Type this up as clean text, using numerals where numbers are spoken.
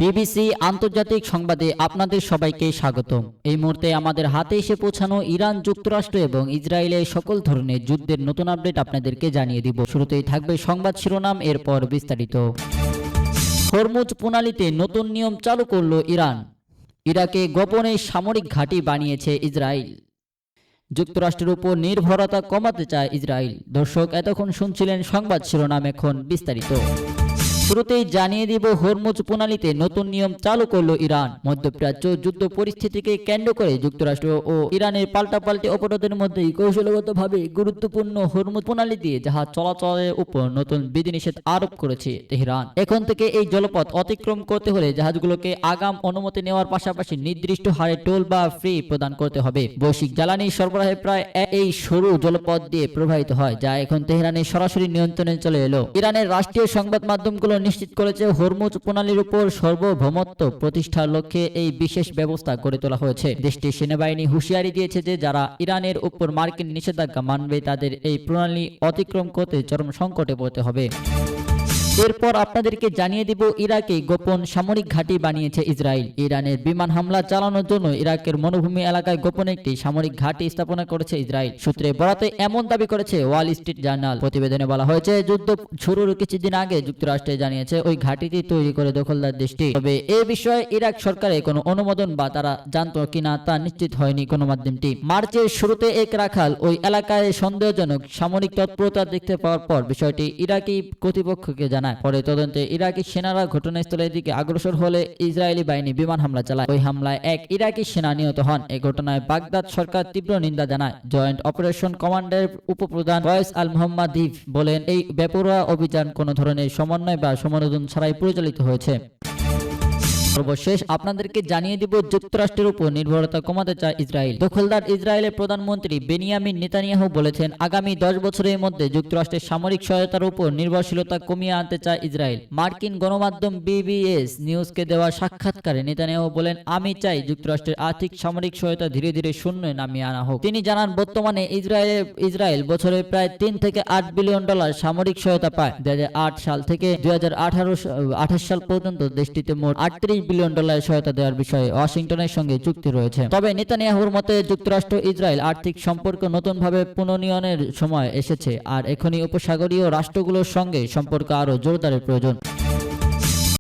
BBC আন্তর্জাতিক সংবাদে আপনাদের সবাইকে স্বাগতম। এই মুহূর্তে আমাদের হাতে এসে পৌঁছানো ইরান, যুক্তরাষ্ট্র এবং ইসরায়েলের সকল ধরনের যুদ্ধের নতুন আপডেট আপনাদেরকে জানিয়ে দিব। শুরুতেই থাকবে সংবাদ শিরোনাম, এরপর বিস্তারিত। হরমুজ প্রণালীতে নতুন নিয়ম চালু করল ইরান। ইরাকে গোপনে সামরিক ঘাঁটি বানিয়েছে ইসরায়েল। যুক্তরাষ্ট্রের উপর নির্ভরতা কমাতে চায় ইসরায়েল। দর্শক, এতক্ষণ শুনছিলেন সংবাদ শিরোনাম, এখন বিস্তারিত। শুরুতেই জানিয়ে দিব, হরমুজ প্রণালীতে নতুন নিয়ম চালু করল ইরান। মধ্যপ্রাচ্য যুদ্ধ পরিস্থিতিকে কেন্দ্র করে যুক্তরাষ্ট্র ও ইরানের পাল্টাপাল্টি অপরাধের মধ্যে কৌশলগতভাবে গুরুত্বপূর্ণ হরমুজ প্রণালী দিয়ে জাহাজ চলাচলের উপর নতুন বিধিনিষেধ আরোপ করেছে তেহরান। এখন থেকে এই জলপথ অতিক্রম করতে হলে জাহাজগুলোকে আগাম অনুমতি নেওয়ার পাশাপাশি নির্দিষ্ট হারে টোল বা ফি প্রদান করতে হবে। বৈশ্বিক জ্বালানি সরবরাহে প্রায় এই সরু জলপথ দিয়ে প্রবাহিত হয়, যা এখন তেহরানের সরাসরি নিয়ন্ত্রণে চলে এলো। ইরানের রাষ্ট্রীয় সংবাদ মাধ্যমগুলো নিশ্চিত করেছে হরমুজ প্রণালীর উপর সার্বভৌমত্ব প্রতিষ্ঠার লক্ষ্যে এই বিশেষ ব্যবস্থা গড়ে তোলা হয়েছে। দেশটির সেনাবাহিনী হুঁশিয়ারি দিয়েছে যে যারা ইরানের উপর মার্কিন নিষেধাজ্ঞা মানবে তাদের এই প্রণালী অতিক্রম করতে চরম সংকটে পড়তে হবে। এরপর আপনাদেরকে জানিয়ে দিব, ইরাকে গোপন সামরিক ঘাঁটি বানিয়েছে ইসরায়েল। ইরানের বিমান হামলা চালানোর জন্য ইরাকের মরুভূমি এলাকায় গোপন একটি সামরিক ঘাঁটি স্থাপনা করেছে ইসরায়েল। সূত্রে বরাতে এমন দাবি করেছে ওয়াল স্ট্রিট জার্নাল। প্রতিবেদনে বলা হয়েছে, যুদ্ধ শুরুর কিছুদিন আগে যুক্তরাষ্ট্রে জানিয়েছে ওই ঘাঁটিটি তৈরি করে দখলদার দেশটি। তবে এ বিষয়ে ইরাক সরকারের কোনো অনুমোদন বা তারা জানত কিনা তা নিশ্চিত হয়নি গণমাধ্যমটি। মার্চের শুরুতে এক রাখাল ওই এলাকায় সন্দেহজনক সামরিক তৎপরতা দেখতে পাওয়ার পর বিষয়টি ইরাকি কর্তৃপক্ষকে জানায়। পরে তদন্তে ইরাকি সেনারা ঘটনাস্থলের দিকে অগ্রসর হলে ইসরায়েলি বাহিনী বিমান হামলা চালায়। ওই হামলায় এক ইরাকি সেনা নিহত হন। এই ঘটনায় বাগদাদ সরকার তীব্র নিন্দা জানায়। জয়েন্ট অপারেশন কমান্ডের উপপ্রধান ফয়েজ আল মোহাম্মদীভ বলেন, এই বেপরোয়া অভিযান কোনো ধরনের সমন্বয় বা সমন্বয় ছাড়াই পরিচালিত হয়েছে। সর্বশেষ আপনাদেরকে জানিয়ে দিব, যুক্তরাষ্ট্রের উপর নির্ভরতা কমাতে চায় ইসরায়েল। দখলদার ইসরায়েলের প্রধানমন্ত্রী বেনিয়ামিন নেতানিয়াহু বলেছেন, আগামী 10 বছরের মধ্যে যুক্তরাষ্ট্রের সামরিক সহায়তার উপর নির্ভরশীলতা কমিয়ে আনতে চায় ইসরায়েল। মার্কিন গণমাধ্যম বিবিএস নিউজকে দেওয়া সাক্ষাৎকারে নেতানিয়াহু বলেন, আমি চাই যুক্তরাষ্ট্রের আর্থিক সামরিক সহায়তা ধীরে ধীরে শূন্যে নামিয়ে আনা হোক। তিনি জানান, বর্তমানে ইসরায়েল বছরে প্রায় 3 থেকে 8 বিলিয়ন ডলার সামরিক সহায়তা পায়। 2008 সাল থেকে 2028 সাল পর্যন্ত দেশটিতে মোট 38 বিলিয়ন ডলার সহায়তা দেওয়ার বিষয়ে ওয়াশিংটনের সঙ্গে চুক্তি রয়েছে। তবে নেতানিয়াহুর মতে যুক্তরাষ্ট্র ইসরায়েল আর্থিক সম্পর্ক নতুনভাবে পুনর্নিয়নের সময় এসেছে, আর এখনই উপসাগরীয় রাষ্ট্রগুলোর সঙ্গে সম্পর্ক আরও জোরদারের প্রয়োজন।